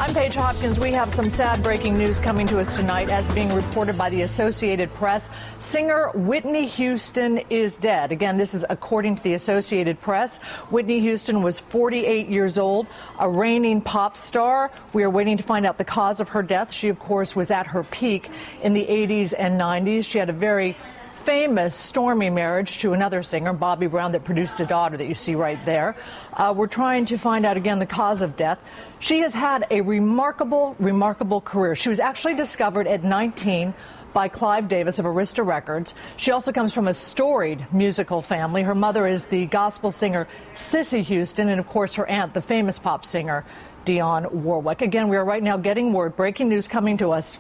I'm Paige Hopkins. We have some sad breaking news coming to us tonight as being reported by the Associated Press. Singer Whitney Houston is dead. Again, this is according to the Associated Press. Whitney Houston was 48 years old, a reigning pop star. We are waiting to find out the cause of her death. She, of course, was at her peak in the 80s and 90s. She had a very famous stormy marriage to another singer, Bobby Brown, that produced a daughter that you see right there. We're trying to find out again the cause of death. She has had a remarkable career. She was actually discovered at 19 by Clive Davis of Arista Records. She also comes from a storied musical family. Her mother is the gospel singer Cissy Houston, and of course her aunt, the famous pop singer Dionne Warwick. Again, we are right now getting word, breaking news coming to us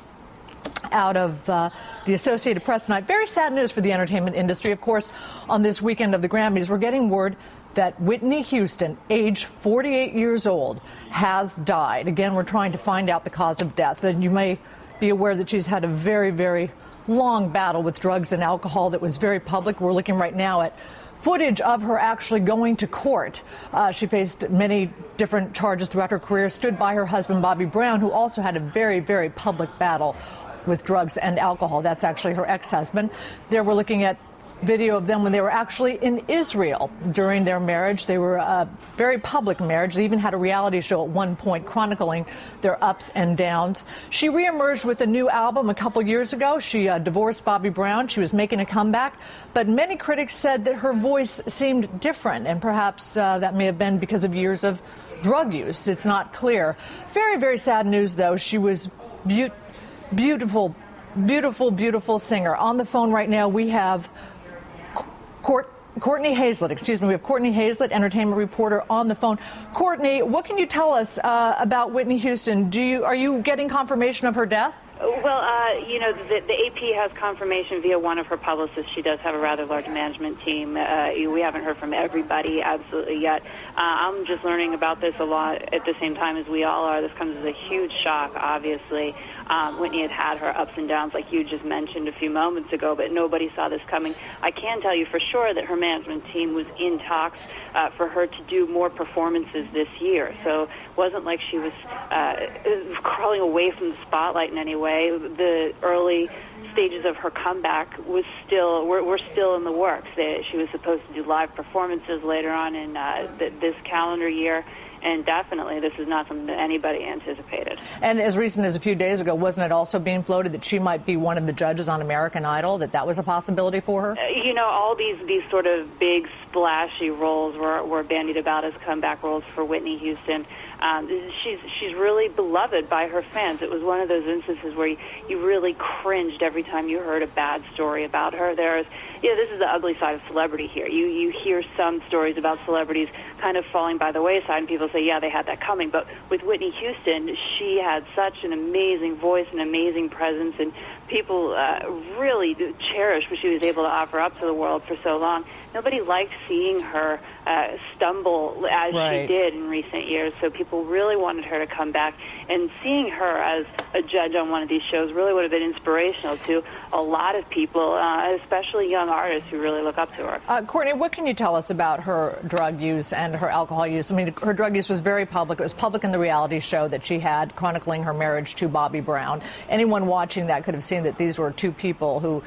out of the Associated Press tonight. Very sad news for the entertainment industry. Of course, on this weekend of the Grammys, we're getting word that Whitney Houston, age 48 years old, has died. Again, we're trying to find out the cause of death. And you may be aware that she's had a very long battle with drugs and alcohol that was very public. We're looking right now at footage of her actually going to court. She faced many different charges throughout her career, stood by her husband, Bobby Brown, who also had a very public battle with drugs and alcohol. That's actually her ex-husband. There we're looking at video of them when they were actually in Israel during their marriage. They were a very public marriage. They even had a reality show at one point chronicling their ups and downs. She reemerged with a new album a couple years ago. She divorced Bobby Brown. She was making a comeback, but many critics said that her voice seemed different, and perhaps that may have been because of years of drug use. It's not clear. Very sad news, though. She was beautiful singer. On the phone right now, we have Courtney Hazlett. Excuse me. We have Courtney Hazlett, entertainment reporter, on the phone. Courtney, what can you tell us about Whitney Houston? Are you getting confirmation of her death? Well, you know, the AP has confirmation via one of her publicists. She does have a rather large management team. We haven't heard from everybody absolutely yet. I'm just learning about this a lot at the same time as we all are. This comes as a huge shock, obviously. Whitney had her ups and downs, like you just mentioned a few moments ago, but nobody saw this coming. I can tell you for sure that her management team was in talks for her to do more performances this year. So it wasn't like she was crawling away from the spotlight in any way. The early stages of her comeback were still in the works. She was supposed to do live performances later on in this calendar year. And definitely, this is not something that anybody anticipated. And as recent as a few days ago, wasn't it also being floated that she might be one of the judges on American Idol, that was a possibility for her? You know, all these sort of big, splashy roles were bandied about as comeback roles for Whitney Houston. She's really beloved by her fans. It was one of those instances where you really cringed every time you heard a bad story about her. This is the ugly side of celebrity here. You hear some stories about celebrities kind of falling by the wayside, and people say, yeah, they had that coming. But with Whitney Houston, she had such an amazing voice, an amazing presence, and people really cherished what she was able to offer up to the world for so long. Nobody liked seeing her stumble as she did in recent years, so people really wanted her to come back. And seeing her as a judge on one of these shows really would have been inspirational to a lot of people, especially young artists who really look up to her. Courtney, what can you tell us about her drug use and her alcohol use? I mean, her drug use was very public. It was public in the reality show that she had chronicling her marriage to Bobby Brown. Anyone watching that could have seen that these were two people who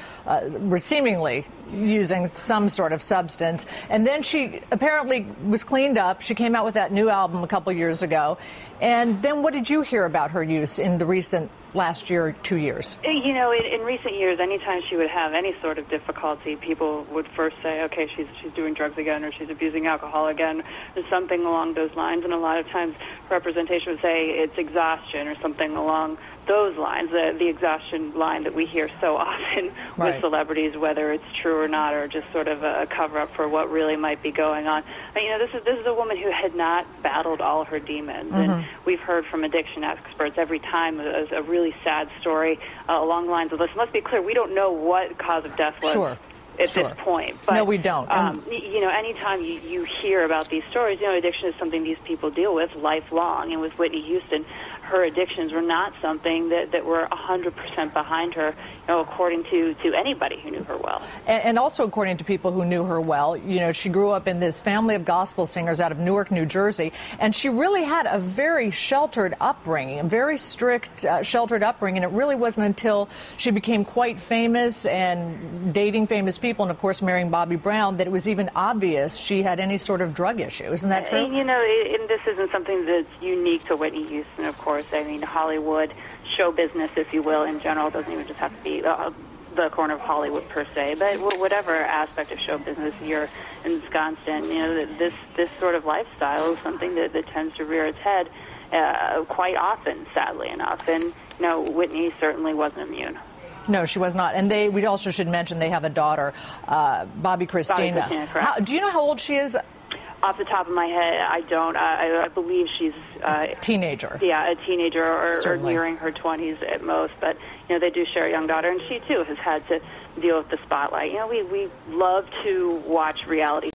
were seemingly using some sort of substance. And then she apparently was cleaned up. She came out with that new album a couple years ago. And then what did you hear about her use in the recent last year, 2 years? You know, in recent years, anytime she would have any sort of difficulty, people would first say, okay, she's doing drugs again, or she's abusing alcohol again, or something along those lines. And a lot of times representation would say it's exhaustion or something along those lines, the exhaustion line that we hear so often with celebrities, whether it's true or not, or just sort of a cover-up for what really might be going on. But, you know, this is a woman who had not battled all her demons, and we've heard from addiction experts every time a really sad story along the lines of this. Let's be clear, we don't know what cause of death was. At this point. But, no, we don't. You know, anytime you hear about these stories, you know, addiction is something these people deal with lifelong. And with Whitney Houston, her addictions were not something that were 100% behind her, according to anybody who knew her well. And also according to people who knew her well, she grew up in this family of gospel singers out of Newark, New Jersey, and she really had a very sheltered upbringing, a very strict, sheltered upbringing. It really wasn't until she became quite famous and dating famous people and, of course, marrying Bobby Brown that it was even obvious she had any sort of drug issue. Isn't that true? And this isn't something that's unique to Whitney Houston, of course. I mean, Hollywood, show business, if you will, in general, doesn't even just have to be the corner of Hollywood per se, but whatever aspect of show business you're ensconced in, this sort of lifestyle is something that tends to rear its head quite often, sadly enough. And, Whitney certainly wasn't immune. No, she was not. And we also should mention they have a daughter, Bobby Christina. Bobby Christina, correct. Do you know how old she is? Off the top of my head, I don't. I believe she's a teenager. Yeah, a teenager or nearing her 20s at most. But they do share a young daughter, and she too has had to deal with the spotlight. We love to watch reality